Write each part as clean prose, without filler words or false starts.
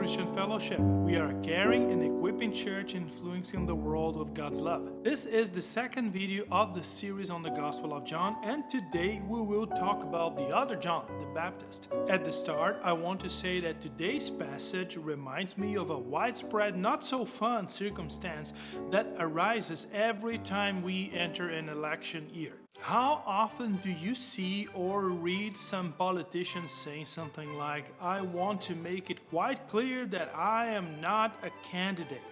Christian Fellowship. We are a caring and equipping church influencing the world with God's love. This is the second video of the series on the Gospel of John, and today we will talk about the other John, the Baptist. At the start, I want to say that today's passage reminds me of a widespread, not so fun circumstance that arises every time we enter an election year. How often do you see or read some politicians saying something like, "I want to make it quite clear that I am not a candidate"?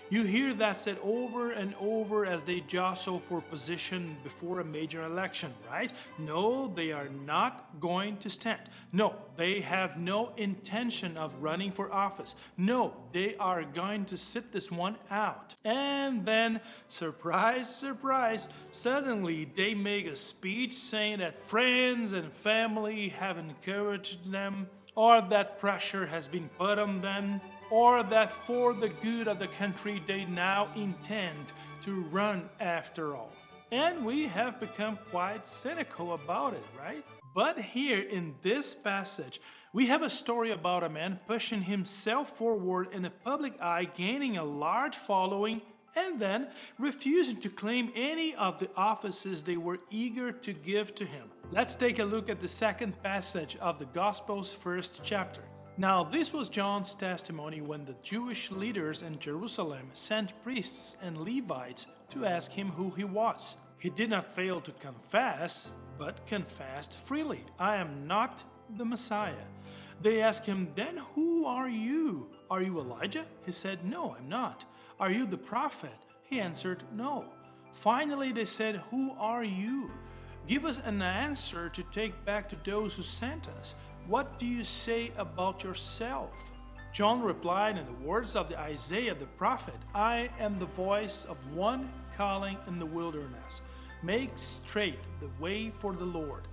You hear that said over and over as they jostle for position before a major election, right? No, they are not going to stand. No, they have no intention of running for office. No, they are going to sit this one out. And then, surprise, surprise, suddenly they make a speech saying that friends and family have encouraged them, or that pressure has been put on them, or that for the good of the country they now intend to run after all. And we have become quite cynical about it, right? But here in this passage, we have a story about a man pushing himself forward in the public eye, gaining a large following, and then refusing to claim any of the offices they were eager to give to him. Let's take a look at the second passage of the Gospel's first chapter. Now, this was John's testimony when the Jewish leaders in Jerusalem sent priests and Levites to ask him who he was. He did not fail to confess, but confessed freely, "I am not the Messiah." They asked him, "Then who are you? Are you Elijah?" He said, "No, I'm not." "Are you the prophet?" He answered, "No." Finally, they said, "Who are you? Give us an answer to take back to those who sent us. What do you say about yourself?" John replied in the words of Isaiah the prophet, "I am the voice of one calling in the wilderness. Make straight the way for the Lord."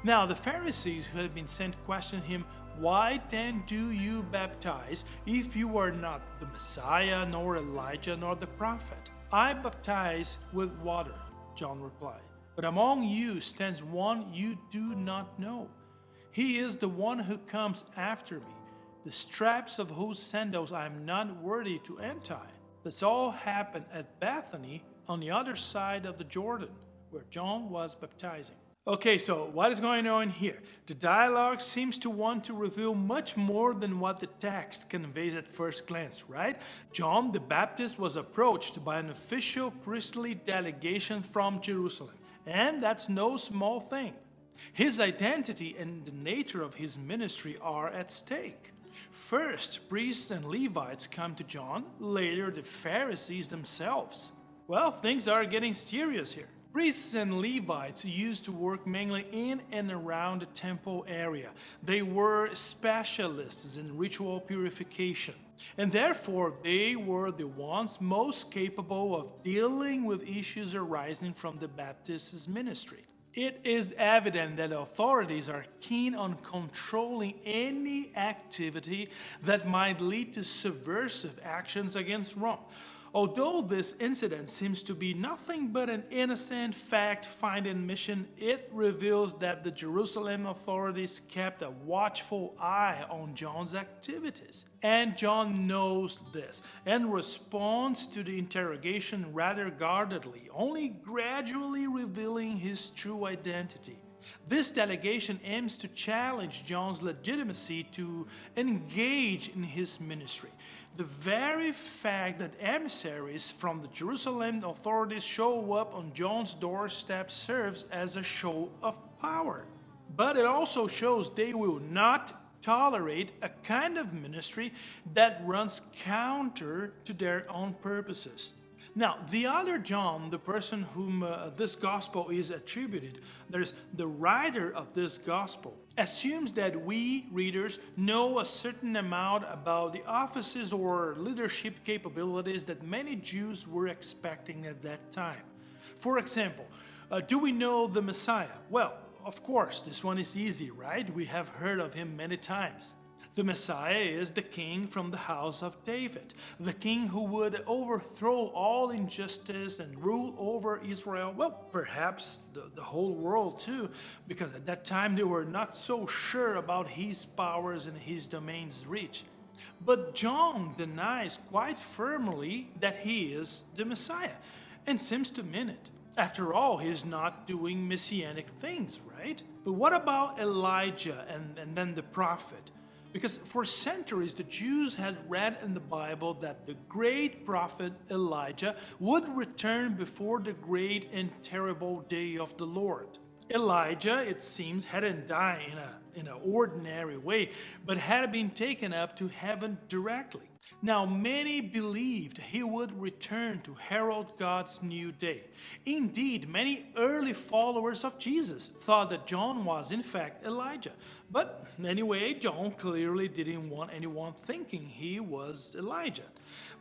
Now the Pharisees who had been sent questioned him, "Why then do you baptize if you are not the Messiah, nor Elijah, nor the prophet?" "I baptize with water," John replied, "but among you stands one you do not know. He is the one who comes after me, the straps of whose sandals I am not worthy to untie." This all happened at Bethany on the other side of the Jordan, where John was baptizing. Okay, so what is going on here? The dialogue seems to want to reveal much more than what the text conveys at first glance, right? John the Baptist was approached by an official priestly delegation from Jerusalem, and that's no small thing. His identity and the nature of his ministry are at stake. First, priests and Levites come to John, later the Pharisees themselves. Well, things are getting serious here. Priests and Levites used to work mainly in and around the temple area. They were specialists in ritual purification, and therefore they were the ones most capable of dealing with issues arising from the Baptist's ministry. It is evident that authorities are keen on controlling any activity that might lead to subversive actions against Rome. Although this incident seems to be nothing but an innocent fact-finding mission, it reveals that the Jerusalem authorities kept a watchful eye on John's activities. And John knows this and responds to the interrogation rather guardedly, only gradually revealing his true identity. This delegation aims to challenge John's legitimacy to engage in his ministry. The very fact that emissaries from the Jerusalem authorities show up on John's doorstep serves as a show of power. But it also shows they will not tolerate a kind of ministry that runs counter to their own purposes. Now, the other John, the person whom this gospel is attributed, there's the writer of this gospel, assumes that we readers know a certain amount about the offices or leadership capabilities that many Jews were expecting at that time. For example, do we know the Messiah? Well, of course, this one is easy, right? We have heard of him many times. The Messiah is the king from the house of David, the king who would overthrow all injustice and rule over Israel, well, perhaps the whole world too, because at that time they were not so sure about his powers and his domain's reach. But John denies quite firmly that he is the Messiah and seems to mean it. After all, he's not doing messianic things, right? But what about Elijah and then the prophet? Because for centuries the Jews had read in the Bible that the great prophet Elijah would return before the great and terrible day of the Lord. Elijah, it seems, hadn't died in an ordinary way, but had been taken up to heaven directly. Now, many believed he would return to herald God's new day. Indeed, many early followers of Jesus thought that John was in fact Elijah. But anyway, John clearly didn't want anyone thinking he was Elijah.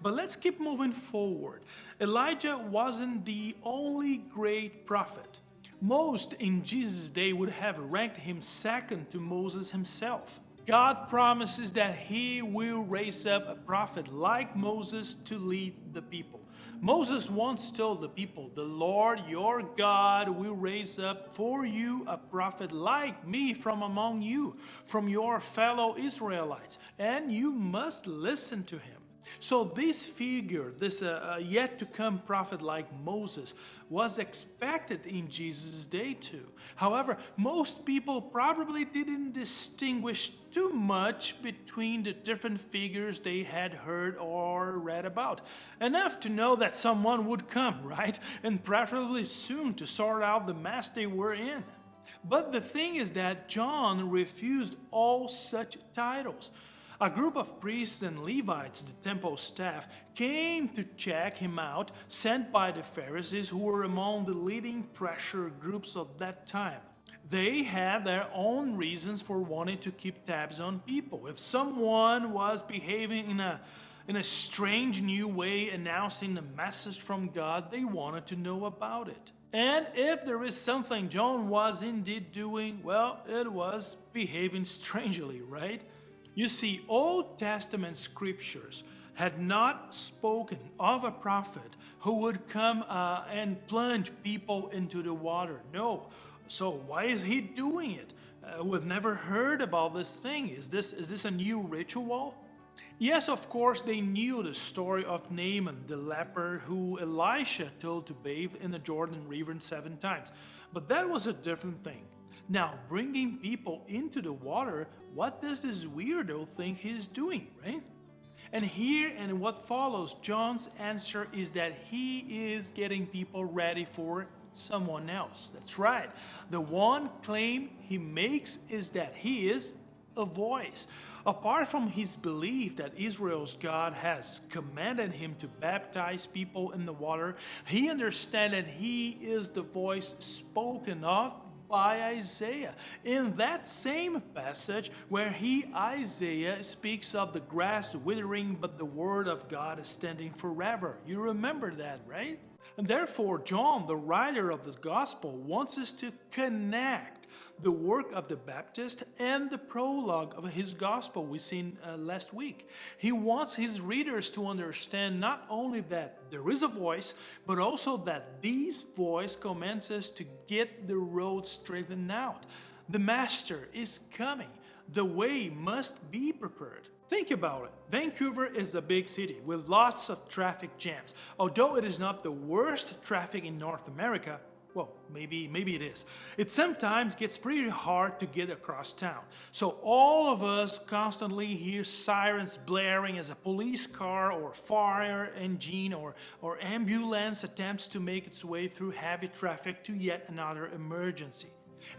But let's keep moving forward. Elijah wasn't the only great prophet. Most in Jesus' day would have ranked him second to Moses himself. God promises that he will raise up a prophet like Moses to lead the people. Moses once told the people, "The Lord your God will raise up for you a prophet like me from among you, from your fellow Israelites, and you must listen to him." So this figure, this yet to come prophet like Moses, was expected in Jesus' day too. However, most people probably didn't distinguish too much between the different figures they had heard or read about. Enough to know that someone would come, right? And preferably soon, to sort out the mess they were in. But the thing is that John refused all such titles. A group of priests and Levites, the temple staff, came to check him out, sent by the Pharisees, who were among the leading pressure groups of that time. They had their own reasons for wanting to keep tabs on people. If someone was behaving in a strange new way, announcing a message from God, they wanted to know about it. And if there is something John was indeed doing, well, it was behaving strangely, right? You see, Old Testament scriptures had not spoken of a prophet who would come and plunge people into the water. No. So why is he doing it? We've never heard about this thing. Is this a new ritual? Yes, of course, they knew the story of Naaman, the leper, who Elisha told to bathe in the Jordan River 7 times. But that was a different thing. Now, bringing people into the water, what does this weirdo think he's doing, right? And here and what follows, John's answer is that he is getting people ready for someone else. That's right. The one claim he makes is that he is a voice. Apart from his belief that Israel's God has commanded him to baptize people in the water, he understands that he is the voice spoken of by Isaiah. In that same passage where Isaiah speaks of the grass withering but the word of God is standing forever. You remember that, right? And therefore, John, the writer of the gospel, wants us to connect the work of the Baptist and the prologue of his gospel we seen last week. He wants his readers to understand not only that there is a voice, but also that this voice commands us to get the road straightened out. The Master is coming. The way must be prepared. Think about it. Vancouver is a big city with lots of traffic jams. Although it is not the worst traffic in North America, well, maybe it is. It sometimes gets pretty hard to get across town. So all of us constantly hear sirens blaring as a police car or fire engine or ambulance attempts to make its way through heavy traffic to yet another emergency.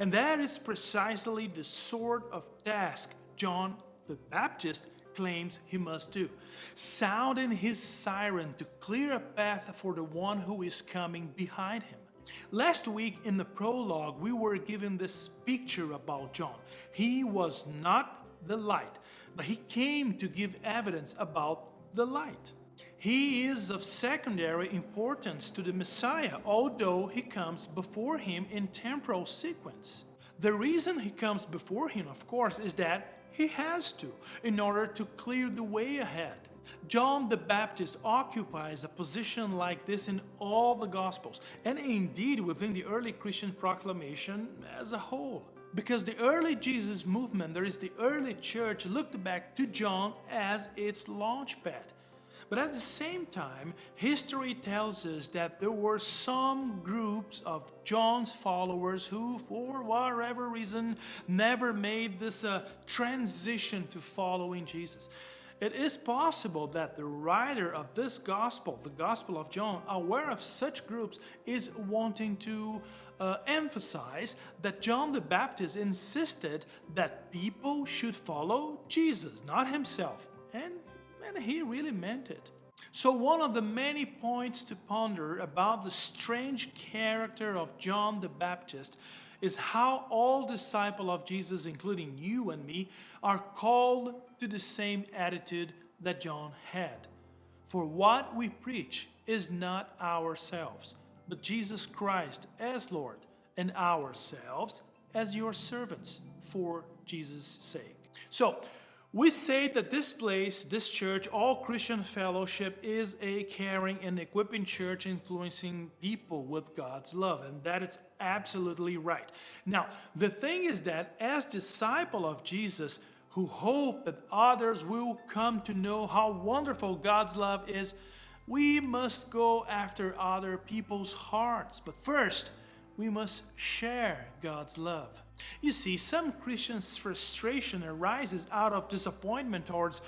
And that is precisely the sort of task John the Baptist claims he must do, sounding his siren to clear a path for the one who is coming behind him. Last week in the prologue, we were given this picture about John. He was not the light, but he came to give evidence about the light. He is of secondary importance to the Messiah, although he comes before him in temporal sequence. The reason he comes before him, of course, is that he has to, in order to clear the way ahead. John the Baptist occupies a position like this in all the Gospels, and indeed within the early Christian proclamation as a whole. Because the early Jesus movement, there is the early church, looked back to John as its launchpad. But at the same time, history tells us that there were some groups of John's followers who, for whatever reason, never made this transition to following Jesus. It is possible that the writer of this gospel, the Gospel of John, aware of such groups, is wanting to emphasize that John the Baptist insisted that people should follow Jesus, not himself. And he really meant it. So one of the many points to ponder about the strange character of John the Baptist is how all disciples of Jesus, including you and me, are called to the same attitude that John had. For what we preach is not ourselves, but Jesus Christ as Lord, and ourselves as your servants for Jesus' sake. So, we say that this place, this church, All Christian Fellowship, is a caring and equipping church influencing people with God's love. And that is absolutely right. Now, the thing is that as disciples of Jesus who hope that others will come to know how wonderful God's love is, we must go after other people's hearts. But first, we must share God's love. You see, some Christians' frustration arises out of disappointment towards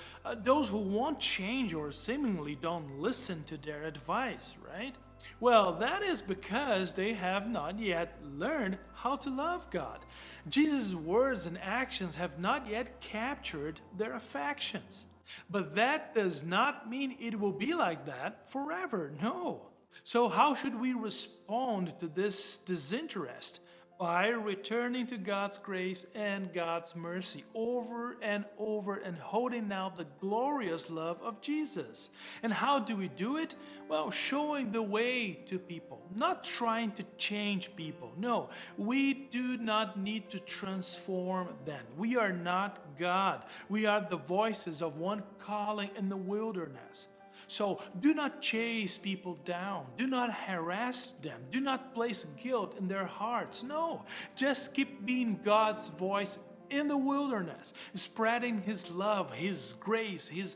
those who won't change or seemingly don't listen to their advice, right? Well, that is because they have not yet learned how to love God. Jesus' words and actions have not yet captured their affections. But that does not mean it will be like that forever, no. So how should we respond to this disinterest? By returning to God's grace and God's mercy over and holding out the glorious love of Jesus. And how do we do it? Well, showing the way to people, not trying to change people. No, we do not need to transform them. We are not God. We are the voices of one calling in the wilderness. So do not chase people down. Do not harass them. Do not place guilt in their hearts. No, just keep being God's voice in the wilderness, spreading His love, His grace, His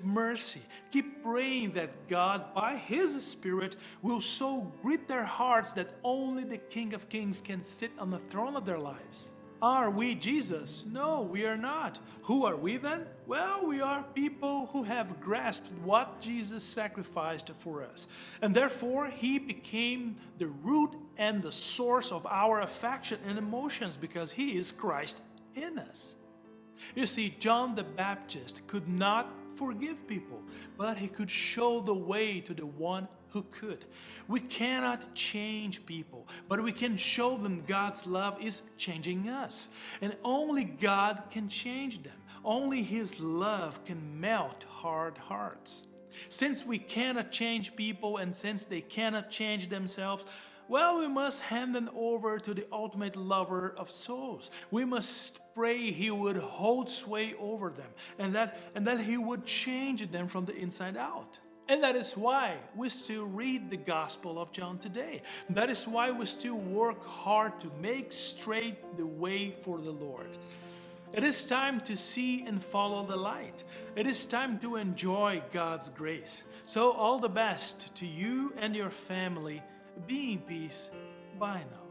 mercy. Keep praying that God, by His Spirit, will so grip their hearts that only the King of Kings can sit on the throne of their lives. Are we Jesus? No, we are not. Who are we then? Well, we are people who have grasped what Jesus sacrificed for us. And therefore, He became the root and the source of our affection and emotions because He is Christ in us. You see, John the Baptist could not forgive people, but he could show the way to the one who could. We cannot change people, but we can show them God's love is changing us. And only God can change them. Only His love can melt hard hearts. Since we cannot change people and since they cannot change themselves, well, we must hand them over to the ultimate lover of souls. We must pray He would hold sway over them and that He would change them from the inside out. And that is why we still read the Gospel of John today. That is why we still work hard to make straight the way for the Lord. It is time to see and follow the light. It is time to enjoy God's grace. So all the best to you and your family. Be in peace. Bye now.